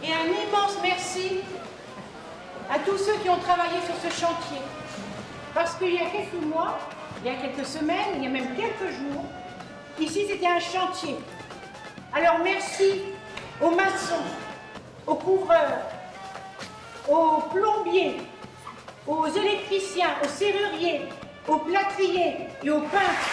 Et un immense merci à tous ceux qui ont travaillé sur ce chantier. Parce qu'il y a quelques mois, il y a quelques semaines, il y a même quelques jours, ici c'était un chantier. Alors merci aux maçons, aux couvreurs, aux plombiers, aux électriciens, aux serruriers, aux plâtriers et aux peintres.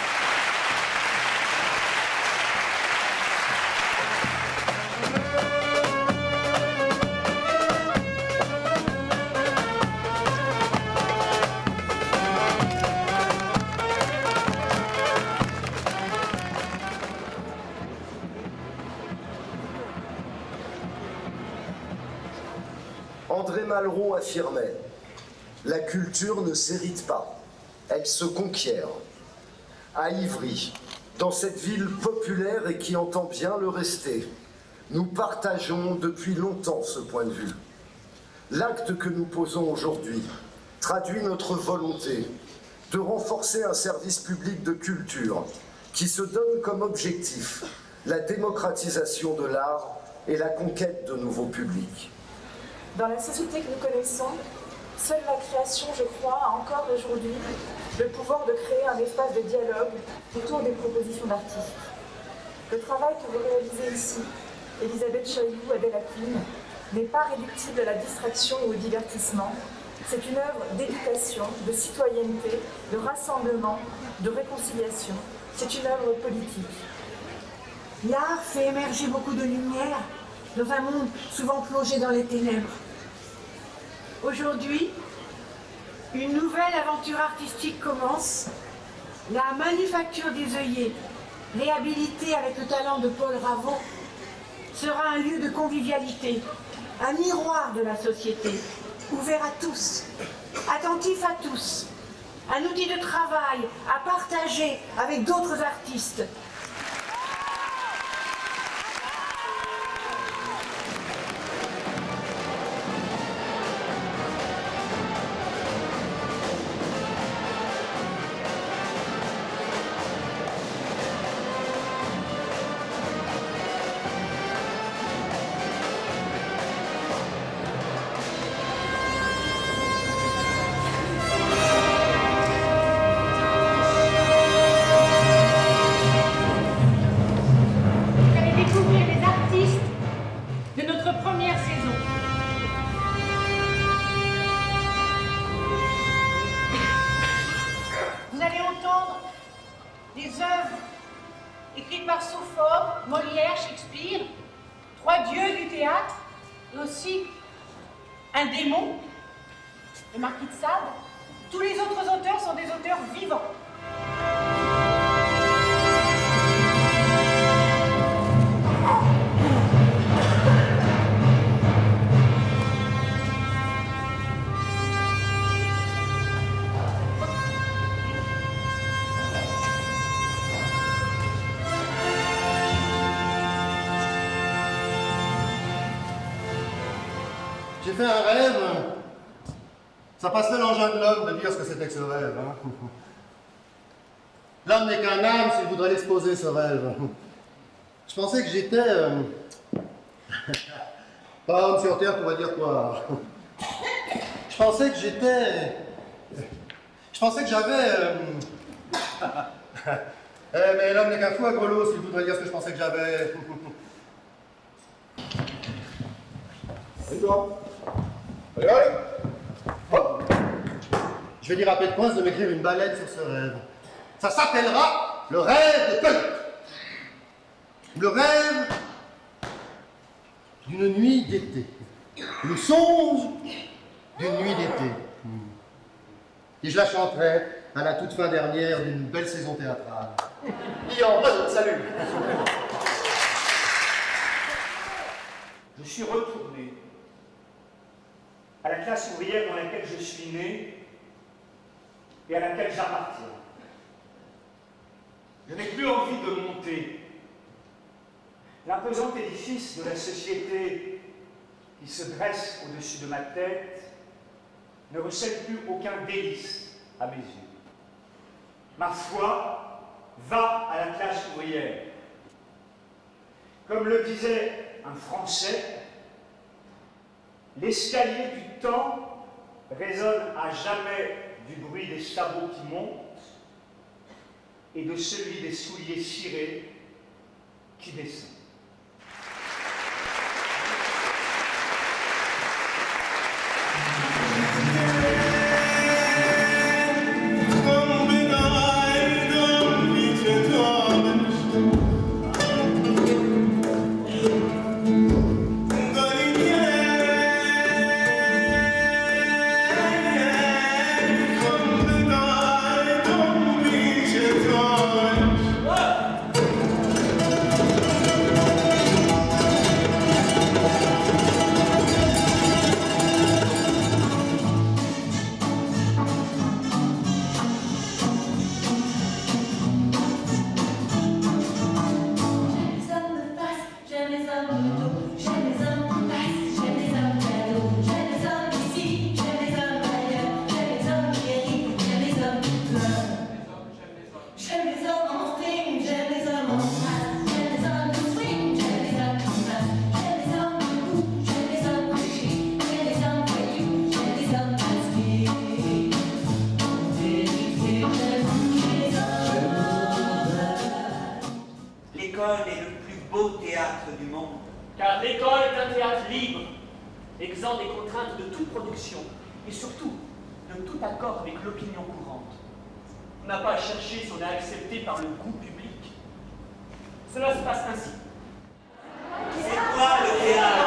André Malraux affirmait « La culture ne s'hérite pas, elle se conquiert ». À Ivry, dans cette ville populaire et qui entend bien le rester, nous partageons depuis longtemps ce point de vue. L'acte que nous posons aujourd'hui traduit notre volonté de renforcer un service public de culture qui se donne comme objectif la démocratisation de l'art et la conquête de nouveaux publics. Dans la société que nous connaissons, seule la création, je crois, a encore aujourd'hui le pouvoir de créer un espace de dialogue autour des propositions d'artistes. Le travail que vous réalisez ici, Elisabeth Chailloux, Adèle Hakim, n'est pas réductible à la distraction ou au divertissement. C'est une œuvre d'éducation, de citoyenneté, de rassemblement, de réconciliation. C'est une œuvre politique. L'art fait émerger beaucoup de lumière dans un monde souvent plongé dans les ténèbres. Aujourd'hui, une nouvelle aventure artistique commence. La Manufacture des œillets, réhabilitée avec le talent de Paul Ravon, sera un lieu de convivialité, un miroir de la société, ouvert à tous, attentif à tous, un outil de travail à partager avec d'autres artistes. Des œuvres écrites par Sophocle, Molière, Shakespeare, trois dieux du théâtre, et aussi un démon, le marquis de Sade. Tous les autres auteurs sont des auteurs vivants. J'ai fait un rêve, ça passerait l'engin de l'homme de dire ce que c'était que ce rêve. Hein. L'homme n'est qu'un âme s'il voudrait l'exposer, ce rêve. Je pensais que j'étais... Pas homme sur terre pourrait dire quoi. Je pensais que j'étais... Je pensais que j'avais... mais l'homme n'est qu'un fou à grelot s'il voudrait dire ce que je pensais que j'avais. Et toi? Allez, allez. Hop. Je vais dire à Pète-Coince de m'écrire une ballette sur ce rêve. Ça s'appellera le rêve de Pète. Le rêve d'une nuit d'été. Le songe d'une nuit d'été. Et je la chanterai à la toute fin dernière d'une belle saison théâtrale. Ian, salut. Je suis retourné à la classe ouvrière dans laquelle je suis né et à laquelle j'appartiens. Je n'ai plus envie de monter l'imposant édifice de la société qui se dresse au-dessus de ma tête ne recèle plus aucun délice à mes yeux. Ma foi va à la classe ouvrière. Comme le disait un Français, l'escalier du temps résonne à jamais du bruit des sabots qui montent et de celui des souliers cirés qui descendent. L'école est le plus beau théâtre du monde. Car l'école est un théâtre libre, exempt des contraintes de toute production et surtout de tout accord avec l'opinion courante. On n'a pas à chercher si on est accepté par le goût public. Cela se passe ainsi. C'est quoi le théâtre?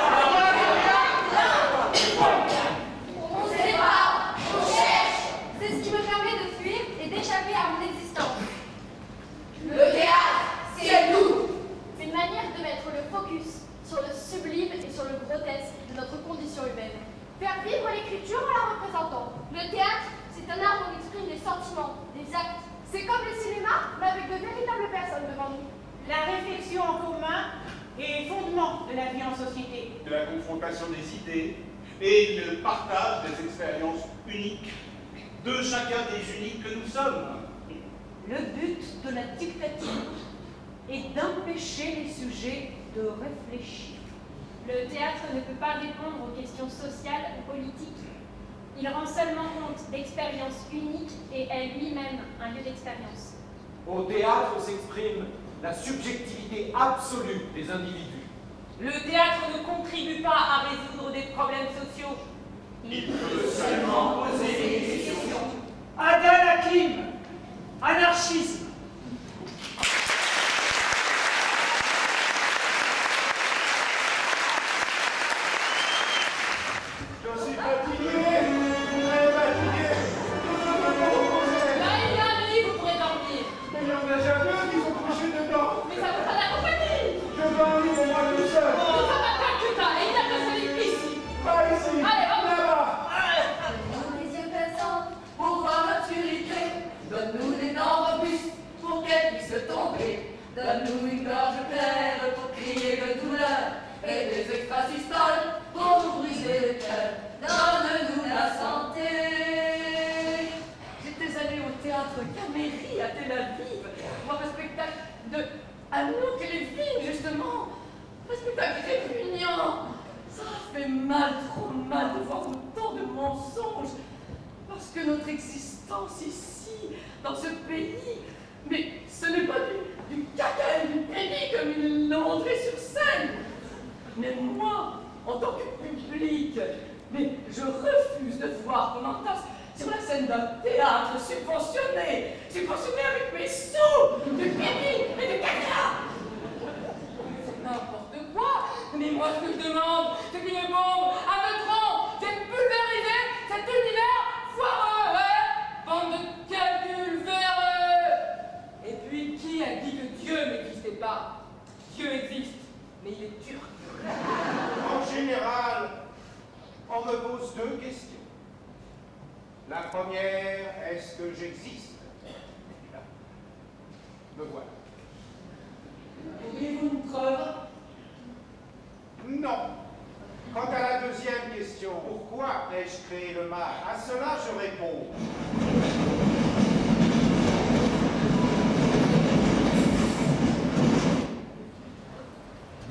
On se sépare, on cherche. C'est ce qui me permet de fuir et d'échapper à mon existence. Le théâtre, c'est nous. C'est une manière de mettre le focus sur le sublime et sur le grotesque de notre condition humaine. Faire vivre l'écriture en la représentant. Le théâtre, c'est un art où on exprime des sentiments, des actes. C'est comme le cinéma, mais avec de véritables personnes devant nous. La réflexion en commun est fondement de la vie en société. De la confrontation des idées et le partage des expériences uniques de chacun des uniques que nous sommes. Le but de la dictature est d'empêcher les sujets de réfléchir. Le théâtre ne peut pas répondre aux questions sociales ou politiques. Il rend seulement compte d'expériences uniques et est lui-même un lieu d'expérience. Au théâtre s'exprime la subjectivité absolue des individus. Le théâtre ne contribue pas à résoudre des problèmes sociaux. Il peut seulement poser des questions. Adal Hakim, anarchisme. Je suis fatigué, très fatigué. Là, il y a un lit, vous pourrez dormir. Mais il y en a déjà deux qui sont couchés dedans. Mais ça vous fera de la compagnie. Je veux un lit pour moi tout seul. Oh, ça va pas que t'as, et il a passé ici. Pas ici, Allez, hop. là-bas. Donne-nous les yeux passants pour voir l'obscurité. Donne-nous des dents robustes pour qu'elles puissent tomber. Donne-nous une gorge claire pour crier de douleur. Et des extrasystoles pour nous briser le cœur. Donne-nous la santé. J'étais allée au théâtre Caméry à Tel Aviv voir un spectacle de Anouk Levin, justement. Un spectacle répugnant. Ça fait mal, trop mal de voir autant de mensonges. Parce que notre existence ici, dans ce pays, mais ce n'est pas du caca et du pénis comme ils l'ont montré sur scène. Mais moi, en tant que public, mais je refuse de voir qu'on entasse sur la scène d'un théâtre subventionné avec mes sous, du pénis et du caca. C'est n'importe quoi. Mais moi, ce que je demande, c'est qu'une bombe à neutrons vienne pulvériser cet univers foireux, hein, bande de calculs véreux. Et puis, qui a dit que Dieu n'existait pas? Dieu existe, mais il est turc. En général, on me pose deux questions. La première, est-ce que j'existe? Me voilà. Auriez-vous une preuve? Non. Quant à la deuxième question, pourquoi ai-je créé le mal? À cela, je réponds.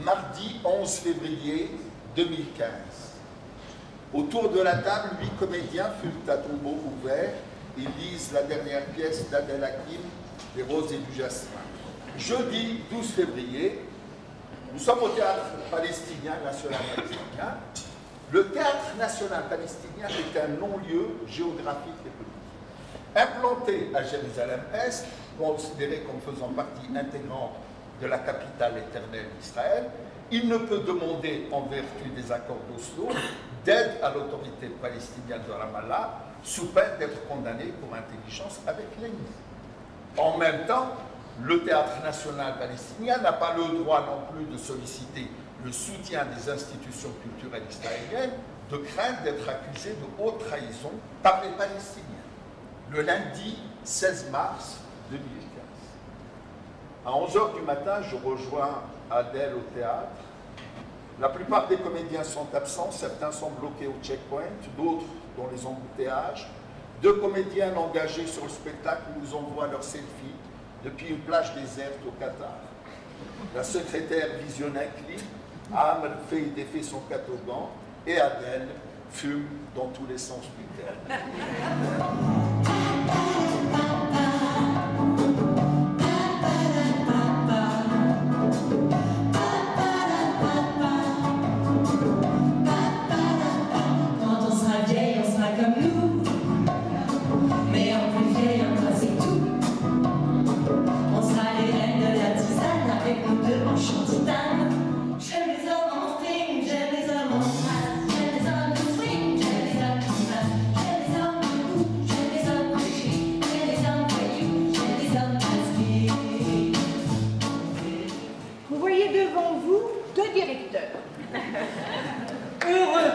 Mardi 11 février 2015. Autour de la table, 8 comédiens fument à tombeau ouvert et lisent la dernière pièce d'Adel Hakim, des Roses et du Jasmin. Jeudi 12 février, nous sommes au Théâtre palestinien, national palestinien. Le Théâtre national palestinien est un non-lieu géographique et politique. Implanté à Jérusalem-Est, considéré comme faisant partie intégrante de la capitale éternelle d'Israël, il ne peut demander, en vertu des accords d'Oslo, d'aide à l'autorité palestinienne de Ramallah, sous peine d'être condamné pour intelligence avec l'ennemi. En même temps, le Théâtre national palestinien n'a pas le droit non plus de solliciter le soutien des institutions culturelles israéliennes, de crainte d'être accusé de haute trahison par les Palestiniens. Le lundi 16 mars 2015. À 11h du matin, je rejoins Adèle au théâtre. La plupart des comédiens sont absents, certains sont bloqués au checkpoint, d'autres dans les embouteillages. 2 comédiens engagés sur le spectacle nous envoient leurs selfies depuis une plage déserte au Qatar. La secrétaire visionne un clip, Amr fait défait son catogan et Adèle fume dans tous les sens du terme. Quand on sera vieille, on sera comme nous. Mais en plus vieille, on doit c'est tout. On sera les reines de la tisane avec nos 2 manches en titane. J'aime les hommes en string, j'aime les hommes en strass. J'aime les hommes de swing, j'aime les hommes qui passent. J'aime les hommes de goût, j'aime les hommes couchés. J'aime les hommes voyous, j'aime les hommes masqués. Vous voyez devant vous 2 directeurs. Heureux.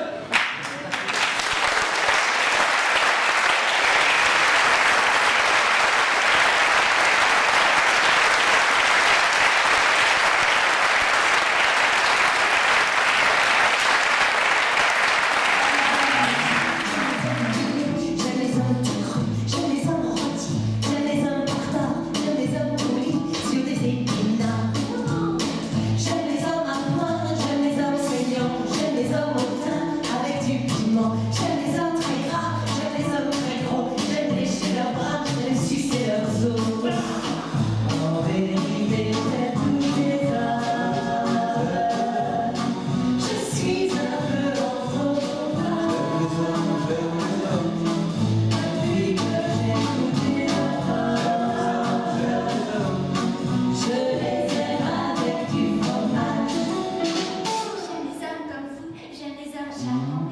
J'aime les hommes tout creux, j'aime les hommes rôtis, j'aime les hommes partants, j'aime les hommes pourris sur des épinards. J'aime les hommes à point, j'aime les hommes saignants, j'aime les hommes au teint avec du piment. J'aime les hommes très gras, j'aime les hommes très gros, j'aime lécher leurs bras, j'aime sucer leurs os. En vérité, j'aime tous les hommes. Je suis un peu en trop. Depuis que j'ai goûté leur je les aime avec du fromage. J'aime les hommes comme vous, j'aime les hommes charmants.